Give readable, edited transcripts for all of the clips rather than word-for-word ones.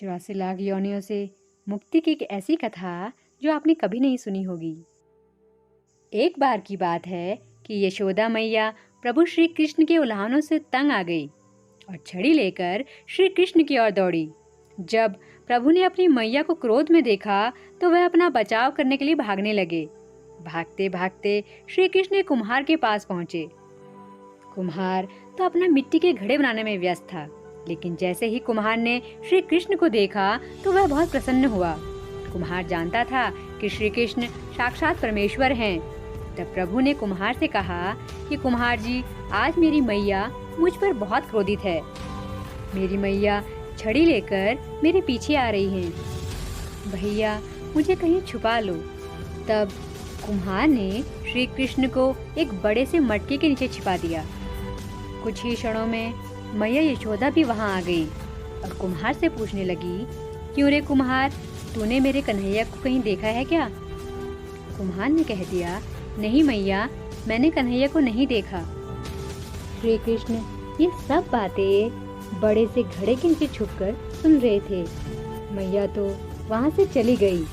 84 लाख योनियों से मुक्ति की एक ऐसी कथा जो आपने कभी नहीं सुनी होगी। एक बार की बात है कि यशोदा मैया प्रभु श्री कृष्ण के उल्हानों से तंग आ गई और छड़ी लेकर श्री कृष्ण की ओर दौड़ी। जब प्रभु ने अपनी मैया को क्रोध में देखा तो वह अपना बचाव करने के लिए भागने लगे। भागते भागते श्री कृष्ण एक कुम्हार के पास पहुंचे। कुम्हार तो अपना मिट्टी के घड़े बनाने में व्यस्त था, लेकिन जैसे ही कुम्हार ने श्री कृष्ण को देखा तो वह बहुत प्रसन्न हुआ। कुम्हार जानता था कि श्री कृष्ण साक्षात परमेश्वर हैं। तब प्रभु ने कुम्हार से कहा कि कुम्हार जी, आज मेरी मैया मुझ पर बहुत क्रोधित है। मेरी मैया छड़ी लेकर मेरे पीछे आ रही हैं। भैया, मुझे कहीं छुपा लो। तब कुम्हार ने श्री कृष्ण को एक बड़े से मटके के नीचे छिपा दिया। कुछ ही क्षणों में मैया यशोदा भी वहां आ गई और कुम्हार से पूछने लगी, क्यों रे कुम्हार, तूने मेरे कन्हैया को कहीं देखा है क्या? कुम्हार ने कह दिया, नहीं मैया, मैंने कन्हैया को नहीं देखा। श्री कृष्ण ये सब बातें बड़े से घड़े के नीचे छुपकर सुन रहे थे। मैया तो वहां से चली गई।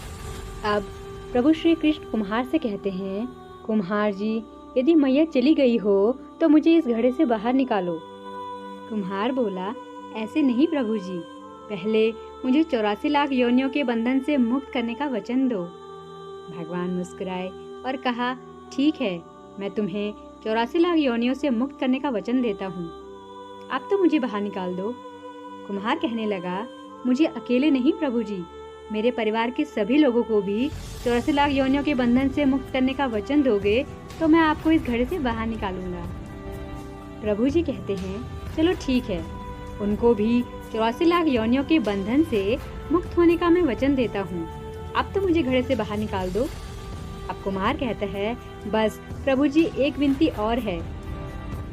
अब प्रभु श्री कृष्ण कुम्हार से कहते हैं, कुम्हार जी, यदि मैया चली गई हो तो मुझे इस घड़े से बाहर निकालो। कुम्हार बोला, ऐसे नहीं प्रभु जी, पहले मुझे 84 लाख योनियों के बंधन से मुक्त करने का वचन दो। भगवान मुस्कुराए और कहा, ठीक है, मैं तुम्हें 84 लाख योनियों से मुक्त करने का वचन देता हूँ। अब तो मुझे बाहर निकाल दो। कुम्हार कहने लगा, मुझे अकेले नहीं प्रभु जी, मेरे परिवार के सभी लोगों को भी 84 लाख योनियों के बंधन से मुक्त करने का वचन दोगे तो मैं आपको इस घड़े से बाहर निकालूंगा। प्रभु जी कहते हैं, चलो ठीक है, उनको भी 84 लाख योनियों के बंधन से मुक्त होने का मैं वचन देता हूँ। अब तो मुझे घड़े से बाहर निकाल दो। अब कुम्हार कहता है, बस प्रभु जी, एक विनती और है,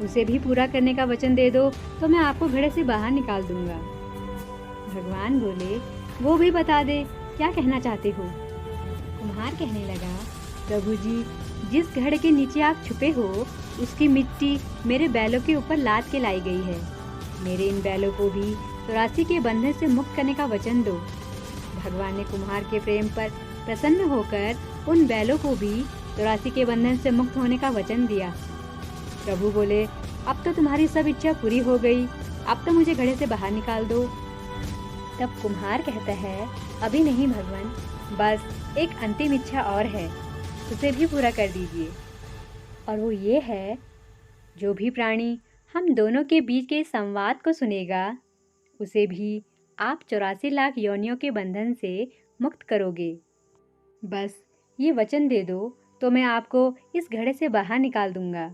उसे भी पूरा करने का वचन दे दो तो मैं आपको घड़े से बाहर निकाल दूंगा। भगवान बोले, वो भी बता दे, क्या कहना चाहते हो? कुम्हार कहने लगा, प्रभु जी, जिस घड़े के नीचे आप छुपे हो उसकी मिट्टी मेरे बैलों के ऊपर लाद के लाई गई है। मेरे इन बैलों को भी 84 के बंधन से मुक्त करने का वचन दो। भगवान ने कुम्हार के प्रेम पर प्रसन्न होकर उन बैलों को भी 84 के बंधन से मुक्त होने का वचन दिया। प्रभु बोले, अब तो तुम्हारी सब इच्छा पूरी हो गई, अब तो मुझे घड़े से बाहर निकाल दो। तब कुम्हार कहता है, अभी नहीं भगवान, बस एक अंतिम इच्छा और है, उसे भी पूरा कर दीजिए। और वो ये है, जो भी प्राणी हम दोनों के बीच के संवाद को सुनेगा उसे भी आप 84 लाख योनियों के बंधन से मुक्त करोगे। बस ये वचन दे दो तो मैं आपको इस घड़े से बाहर निकाल दूंगा।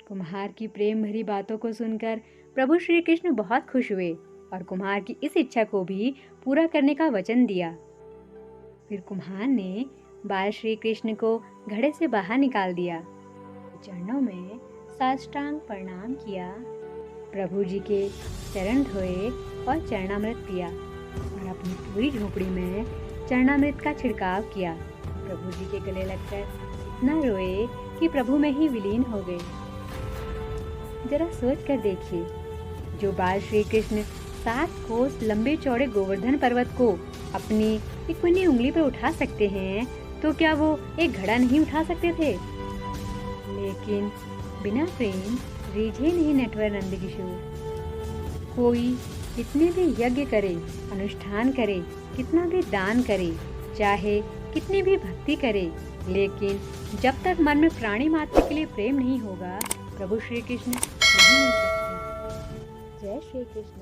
कुम्हार की प्रेम भरी बातों को सुनकर प्रभु श्री कृष्ण बहुत खुश हुए और कुम्हार की इस इच्छा को भी पूरा करने का वचन दिया। फिर कुम्हार ने बाल श्री कृष्ण को घड़े से बाहर निकाल दिया, चरणों में साष्टांग प्रणाम किया, प्रभु जी के चरण धोए और चरणामृत पिया और अपनी पूरी झोपड़ी में चरणामृत का छिड़काव किया। प्रभु जी के गले लगकर इतना रोए कि प्रभु में ही विलीन हो गए। जरा सोच कर देखिए, जो बाल श्री कृष्ण 7 कोस लंबे चौड़े गोवर्धन पर्वत को अपनी एक कुनी उंगली पर उठा सकते हैं, तो क्या वो एक घड़ा नहीं उठा सकते थे? लेकिन बिना प्रेम रीझे नहीं नटवर नंदकिशोर। कोई कितने भी यज्ञ करे, अनुष्ठान करे, कितना भी दान करे, चाहे कितनी भी भक्ति करे, लेकिन जब तक मन में प्राणी मात्र के लिए प्रेम नहीं होगा, प्रभु श्री कृष्ण नहीं मिल सकते। जय श्री कृष्ण।